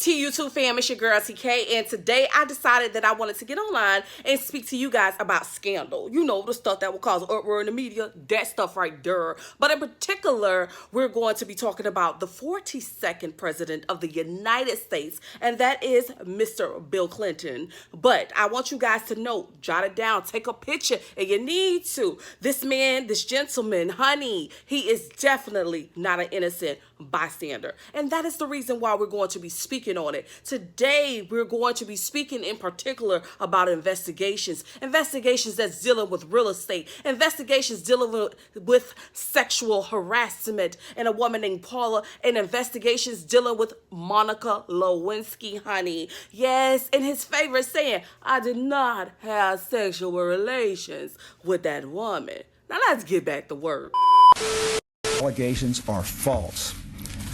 TU2 fam, it's your girl TK, and today I decided that I wanted to get online and speak to you guys about scandal. You know, the stuff that will cause uproar in the media, that stuff right there. But in particular, we're going to be talking about the 42nd president of the United States, and that is Mr. Bill Clinton. But I want you guys to know, jot it down, take a picture, and you need to. This man, this gentleman, honey, he is definitely not an innocent bystander. And that is the reason why we're going to be speaking on it. Today, we're going to be speaking in particular about investigations that's dealing with real estate, investigations dealing with sexual harassment and a woman named Paula, and investigations dealing with Monica Lewinsky, honey. Yes, and his favorite saying, I did not have sexual relations with that woman. Now let's get back to work. Allegations are false,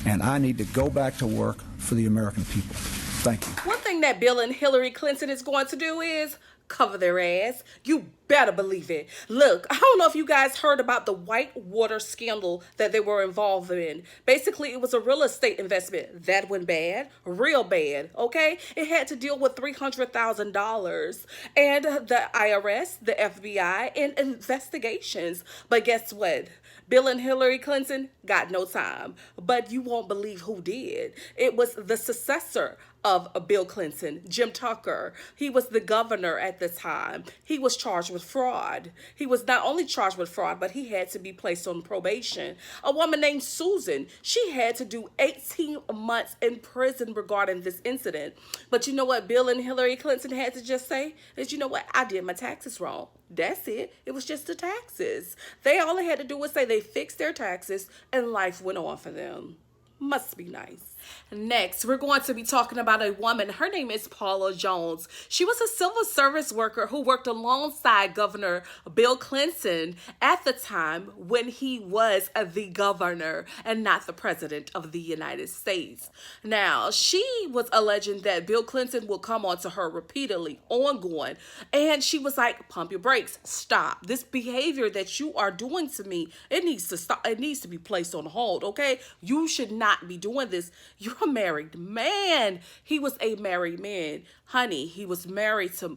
and I need to go back to work for the American people. Thank you. One thing that Bill and Hilary Clinton is going to do is cover their ass. You better believe it. Look, I don't know if you guys heard about the Whitewater scandal that they were involved in. Basically, it was a real estate investment that went bad, real bad, okay? It had to deal with $300,000 and the IRS, the FBI, and investigations. But guess what? Bill and Hilary Clinton got no time, but you won't believe who did. It was the successor of Bill Clinton, Jim Tucker. He was the governor at the time. He was charged with fraud. He was not only charged with fraud, but he had to be placed on probation. A woman named Susan, she had to do 18 months in prison regarding this incident. But you know what Bill and Hilary Clinton had to just say? Is, you know what, I did my taxes wrong. That's it. It was just the taxes. They all they had to do was say they fixed their taxes and life went on for them. Must be nice. Next, we're going to be talking about a woman. Her name is Paula Jones. She was a civil service worker who worked alongside Governor Bill Clinton at the time when he was the governor and not the president of the United States. Now, she was alleging that Bill Clinton would come on to her repeatedly, ongoing, and she was like, pump your brakes, stop. This behavior that you are doing to me, it needs to stop. It needs to be placed on hold, okay? You should not be doing this. You're a married man. He was a married man. Honey, he is married to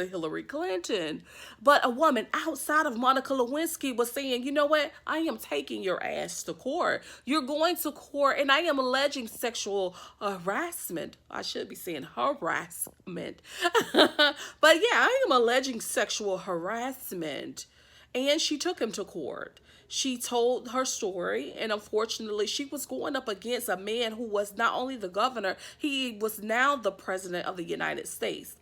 Hilary Clinton. But a woman outside of Monica Lewinsky was saying, you know what? I am taking your ass to court. You're going to court, and I am alleging sexual harassment. I should be saying harassment. But yeah, I am alleging sexual harassment. And she took him to court. She told her story, and unfortunately, she was going up against a man who was not only the governor, he was now the president of the United States.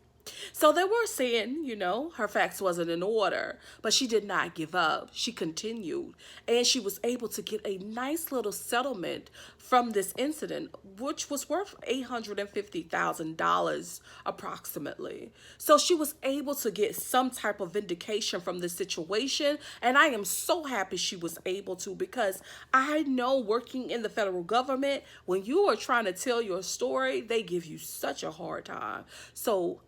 So they were saying, you know, her facts wasn't in order, but she did not give up. She continued, and she was able to get a nice little settlement from this incident, which was worth $850,000 approximately. So she was able to get some type of vindication from this situation, and I am so happy she was able to, because I know working in the federal government, when you are trying to tell your story, they give you such a hard time. So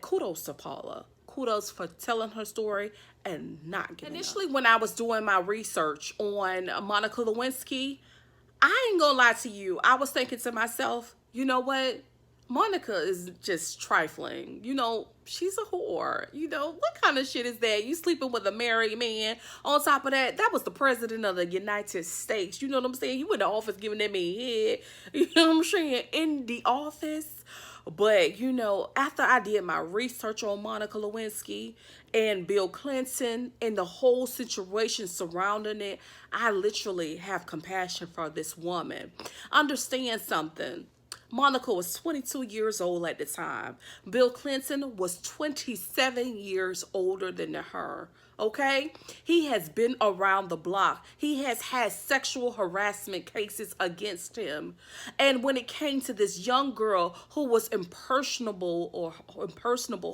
kudos to Paula. Kudos for telling her story and not giving Initially, up. When I was doing my research on Monica Lewinsky, I ain't gonna lie to you. I was thinking to myself, you know what? Monica is just trifling. You know, she's a whore. You know, what kind of shit is that? You sleeping with a married man. On top of that, that was the president of the United States. You know what I'm saying? You in the office giving that man head. You know what I'm saying? In the office. But, you know, after I did my research on Monica Lewinsky and Bill Clinton and the whole situation surrounding it, I literally have compassion for this woman. Understand something. Monica was 22 years old at the time. Bill Clinton was 27 years older than her. Okay? He has been around the block. He has had sexual harassment cases against him. And when it came to this young girl who was impersonable,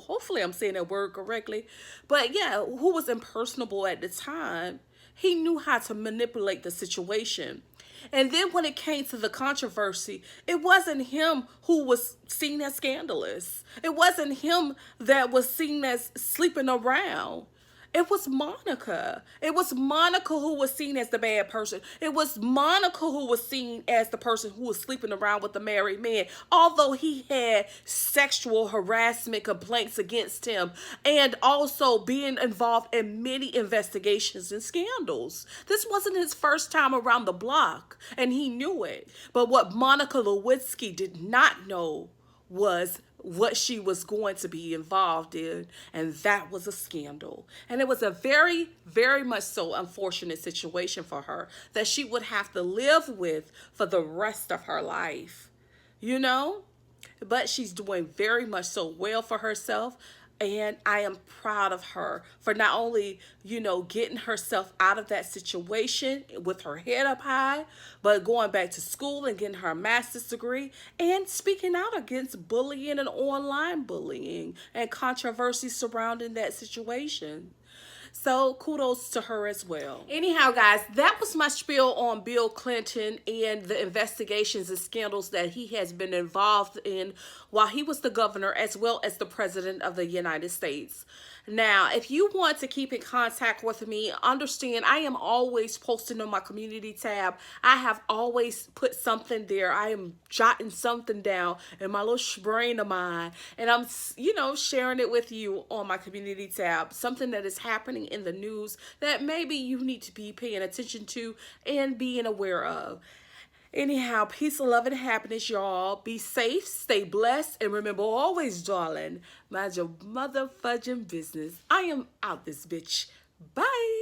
hopefully I'm saying that word correctly, but yeah, who was impersonable at the time, he knew how to manipulate the situation. And then when it came to the controversy, it wasn't him who was seen as scandalous. It wasn't him that was seen as sleeping around. It was Monica. It was Monica who was seen as the bad person. It was Monica who was seen as the person who was sleeping around with the married man, although he had sexual harassment complaints against him and also being involved in many investigations and scandals. This wasn't his first time around the block, and he knew it. But what Monica Lewinsky did not know was what she was going to be involved in, and that was a scandal. And it was a very, very much so unfortunate situation for her that she would have to live with for the rest of her life, you know? But she's doing very much so well for herself. And I am proud of her for not only, getting herself out of that situation with her head up high, but going back to school and getting her master's degree and speaking out against bullying and online bullying and controversy surrounding that situation. So kudos to her as well. Anyhow, guys, that was my spiel on Bill Clinton and the investigations and scandals that he has been involved in while he was the governor as well as the president of the United States. Now, if you want to keep in contact with me, understand I am always posting on my community tab. I have always put something there. I am jotting something down in my little brain of mine, and I'm, sharing it with you on my community tab. Something that is happening in the news that maybe you need to be paying attention to and being aware of. Anyhow, peace, love, and happiness, y'all. Be safe, stay blessed, and remember always, darling, mind your motherfudging business. I am out this bitch. Bye.